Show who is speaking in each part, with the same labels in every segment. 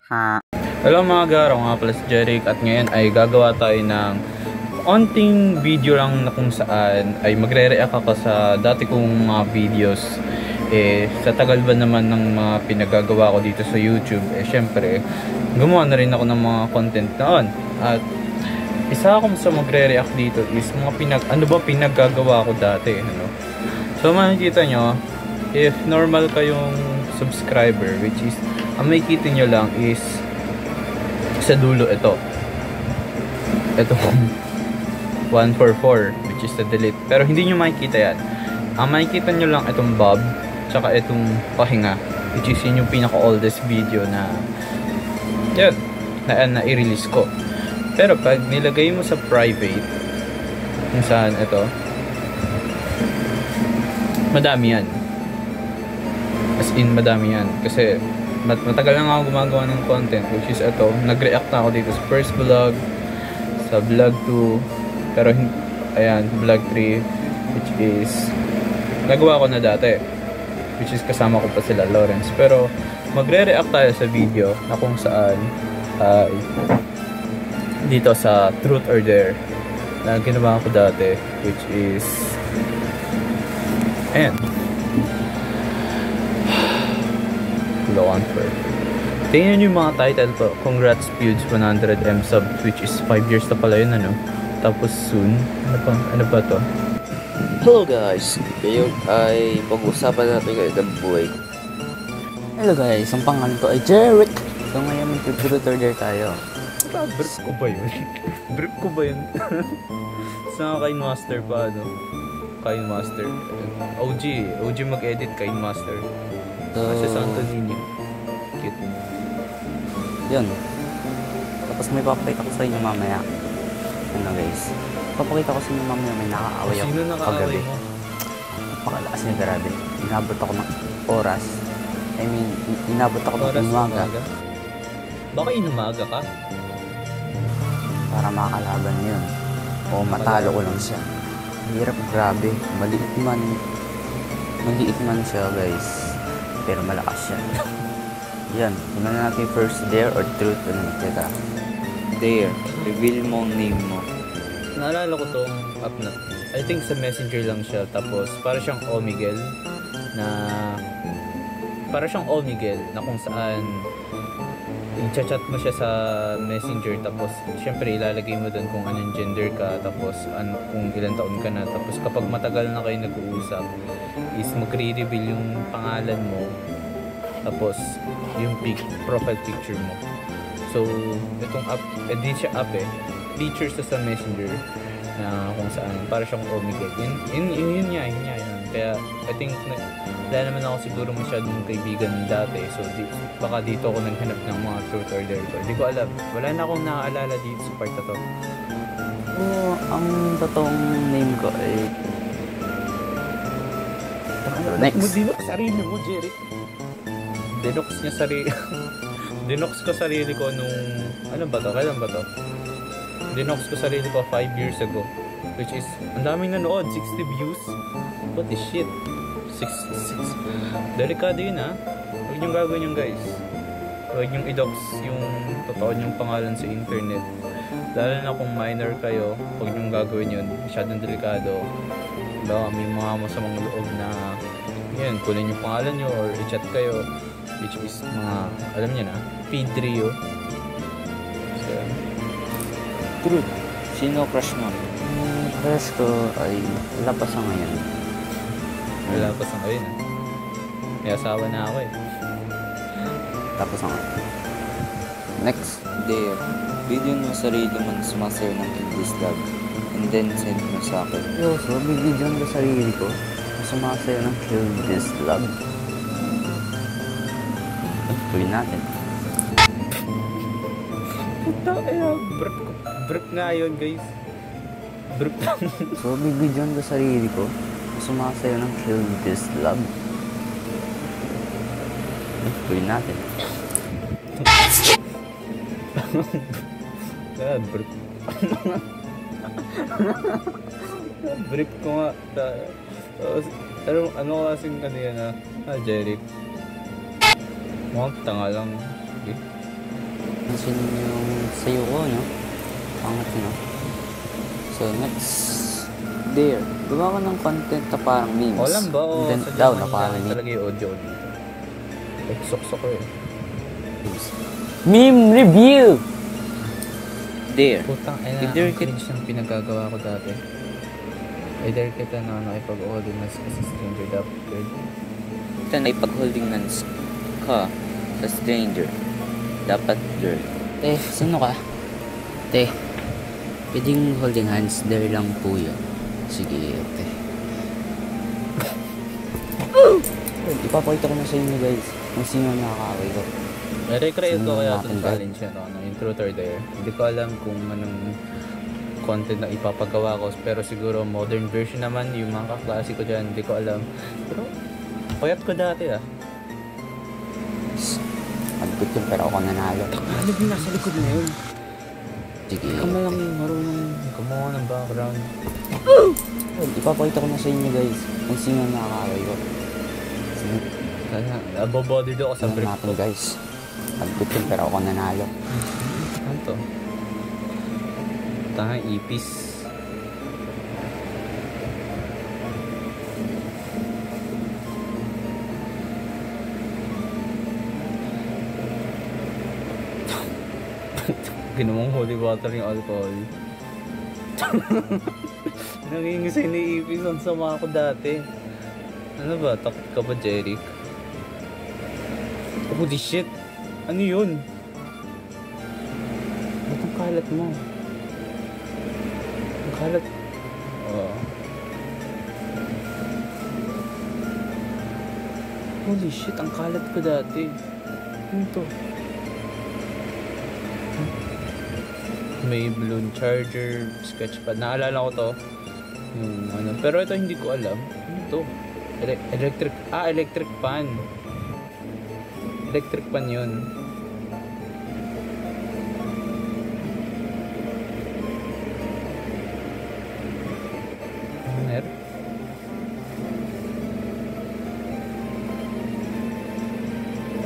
Speaker 1: Hello mga garo, nga pala si Jeric at ngayon ay gagawa tayo ng onting video lang na kung saan ay magre-react ako sa dati kong mga videos. Sa tagal ba naman ng mga pinagagawa ko dito sa YouTube, syempre gumawa na rin ako ng mga content noon. At isa akong sa magre-react dito is mga pinaggagawa ko dati, ano? So makikita nyo, if normal kayong subscriber, which is ang makikita nyo lang is sa dulo ito 144, which is the delete, pero hindi nyo makikita yan. Ang makikita nyo lang itong Bob tsaka itong pahinga, which is yun yung pinaka oldest video na yun na i-release ko. Pero pag nilagay mo sa private kung saan ito, madami yan, as in madami yan, kasi matagal na ako gumagawa ng content, which is ito, nag-react na ako dito sa first vlog, sa vlog 2, pero ayan, vlog 3, which is nagawa ko na dati, which is kasama ko pa sila Lawrence. Pero magre-react tayo sa video na kung saan dito sa Truth or Dare na ginawa ko dati, which is ayan, tingnan nyo yung mga title po. Congrats Feuds 100M sub, which is 5 years na pala yun, ano? Tapos soon, ano ba to?
Speaker 2: Hello guys, ngayon ay pag-usapan natin ngayon ng buhay.
Speaker 3: Hello guys, ang pangalan ko ay Jeric. So ngayon mag-Truth or Dare tayo.
Speaker 1: Brief ko ba yun? Brief ko ba yun? Sa Kain Master pa, ano? Kain Master. OG mag-edit Kain Master. Sa Santo Niño. Cute.
Speaker 3: Yun. Tapos may papakita ko sa inyo mamaya. Ano guys, papakita ko sa inyo mamaya may nakaaway ako.
Speaker 1: Sino nakaaway mo?
Speaker 3: Napakalakas niya, grabe. Inabot ako ng oras. I mean, inabot ako ng umaga.
Speaker 1: Baka inumaga ka?
Speaker 3: Para makakalaban yun. O matalo ko lang siya. Hirap, grabe. Maliit man siya guys, pero malakas siya. Yan, tingnan natin first, Dare or Truth. Ano nakita?
Speaker 2: Dare, reveal mo ang name mo.
Speaker 1: Naalala ko tong app na, I think sa Messenger lang siya, tapos para siyang Omegle na kung saan i-chat mo siya sa Messenger, tapos syempre ilalagay mo doon kung anong gender ka, tapos kung ilang taon ka na, tapos kapag matagal na kayo nag-uusap is magre-reveal yung pangalan mo, tapos yung profile picture mo. So itong app, di siya app features sa Messenger na kung saan para siyang Omegle. Yun nga. Kaya I think wala naman ako siguro masyadong kaibigan dati, so baka dito ako naghanap ng mga Truth or Dare ko. Hindi ko alam, wala na akong naaalala dito sa part na to.
Speaker 3: Ang totoong name ko ay next.
Speaker 1: Dinox sarili mo, Jeric. Dinox ko sarili ko nung kailan ba to? Dinox ko sarili ko 5 years ago, which is ang daming nanood, 60 views. What the shit? 6. Delikado yun, ha? Huwag niyong gagawin yun, guys. Huwag niyong i-dox yung totoo niyong pangalan sa internet. Lalo na kung minor kayo, huwag niyong gagawin yun. Masyadong delikado. Baka may mga masamang loob na yun, kunin yung pangalan niyo or i-chat kayo, which is mga, alam niyo na, feed trio. So,
Speaker 2: Truth, sino crush mo?
Speaker 3: Crush ko ay wala pa sa ngayon.
Speaker 1: Wala pa sa ngayon, ha? May asawa na ako,
Speaker 3: Tapos ako. Next.
Speaker 2: Dare, video mo sarili mo na sumasayo ng English Love, and then send mo sa akin.
Speaker 3: So bibidyon ko sarili ko sumasayo ng Kill This Love. Tuloy natin.
Speaker 1: Puta, brief nga yun, guys. Brief lang.
Speaker 3: So bibidyon ko sarili ko sumasayo ng Kill This Love. Tuloy natin.
Speaker 1: Brief. Brief ko nga. Ano kasing kanina na, Jeric? Mukhang tanga lang. Okay.
Speaker 3: Pansin yung sayo ko, no? Pangat, no? So, next. There. Gawa ko ng content na parang memes.
Speaker 1: Walang ba? O
Speaker 3: And then,
Speaker 1: sadya
Speaker 3: daw,
Speaker 1: man
Speaker 3: naparinig.
Speaker 1: talaga yung audio dito. Like, sok-sok ko eh.
Speaker 3: Meme review! There.
Speaker 1: Putang ina,
Speaker 3: Either
Speaker 1: ang cringe ng pinagagawa ko dati. Either kita na nakipag-holding hands ka sa stranger dapat good.
Speaker 2: Ito na ipag-holding hands ka sa stranger. Dapat girl.
Speaker 3: Sino ka? Pwedeng holding hands, there lang po yun. Sige, Ipapakita ko na sa inyo guys kung sino ang nakakaaway ko.
Speaker 1: Recreate ko
Speaker 3: Sino
Speaker 1: kaya
Speaker 3: natin
Speaker 1: itong
Speaker 3: ba?
Speaker 1: challenge yan, ano, yung truth or dare. Hindi ko alam kung anong content na ipapagawa ko, pero siguro modern version naman, yung mga kaklase ko dyan, hindi ko alam. Pero, payat ko dati ah.
Speaker 3: Magkut yun pero ako nanalo.
Speaker 1: Ano yung nasa likod na yun?
Speaker 3: Sige.
Speaker 1: Ikaw mo lang yung marunong gumawa ng background.
Speaker 3: Ipapakita ko na sa inyo guys kung sino ang nakakaaway ko.
Speaker 1: Kaya, nabobodied ako sa
Speaker 3: Tingnan
Speaker 1: brief
Speaker 3: natin
Speaker 1: ko.
Speaker 3: guys. Magkut yun pero ako nanalo.
Speaker 1: Ano to? Tanga, ipis. Ginawang holy water yung alcohol. Nangingisay na ipis. Ang sama ako dati. Ano ba? Takot ka ba, Jeric? Holy shit! Ano yun? Ba't ang kalat mo? Ang kalat... Oh. Holy shit, ang kalat ko dati. Ano to? May balloon charger, sketchpad. Naalala ko to. Yung ano. Pero ito hindi ko alam. Ano to? Electric... electric fan. Electric pan yun. Hanger?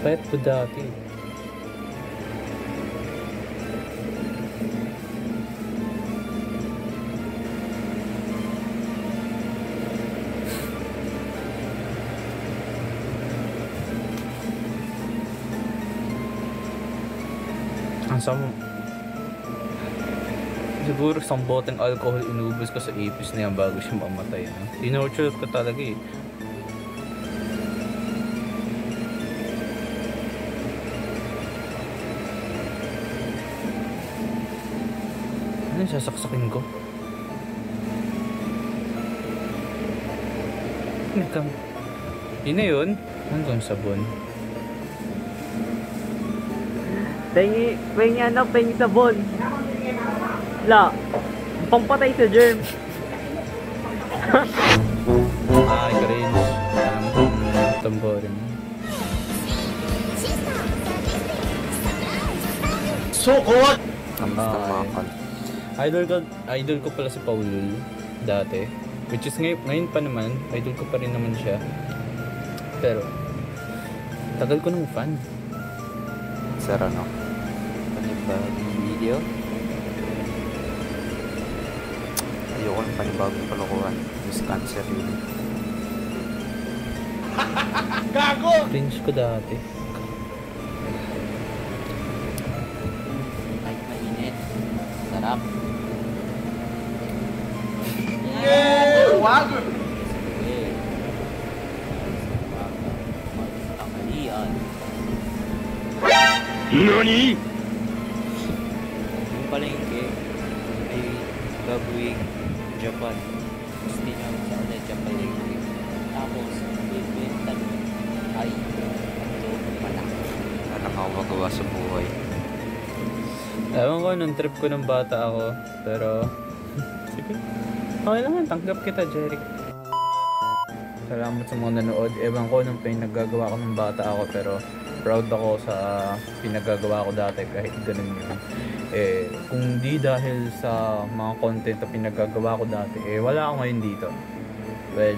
Speaker 1: Pet ko dati. Ang sama. Siguro isang boteng alcohol inubos ko sa ipis na yan bago siya mamatay. No? Tinorture ko talaga eh. Ano yung sasaksakin ko? Yun na yun. Ano yung sabon?
Speaker 4: Pengi sabon. La, pampatay sa germ.
Speaker 1: Ay, cringe. Alam kong tamborin.
Speaker 2: Kamusta mga kal?
Speaker 1: Idol ko pala si Paulul dati. Which is ngayon pa naman, idol ko pa rin naman siya. Pero, tagal ko nung fan.
Speaker 2: Sir, ano? Panibagong video? Ayoko ng panibagong kalokohan. Miss cancer yun.
Speaker 1: Cringe ko dati.
Speaker 3: Kahit mainit. Sarap. Sige. Magkakalian.
Speaker 2: Yung palengke ay gagawing Japan. Gusto niya sa ulit yung palengke.
Speaker 3: Tapos, bibenta nun ay malaki.
Speaker 2: Walang ako magawa sa buhay.
Speaker 1: Ewan ko, nung trip ko nung bata ako. Pero, sige. Okay lang yan, tanggap kita, Jeric. Salamat sa mga nanood. Ewan ko nung pinaggagawa ko nung bata ako, pero proud ako sa pinagagawa ko dati kahit ganun yun. Kung di dahil sa mga content na pinagagawa ko dati, wala ako ngayon dito. Well,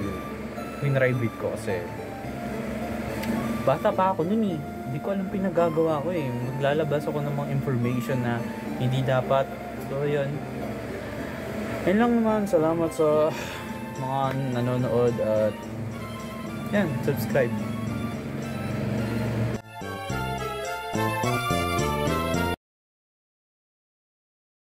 Speaker 1: winride ko kasi bata pa ako nun eh. Hindi ko alam pinagagawa ko eh. Maglalabas ako ng mga information na hindi dapat. So, yun. Yun lang naman. Salamat sa mga nanonood at yan, subscribe.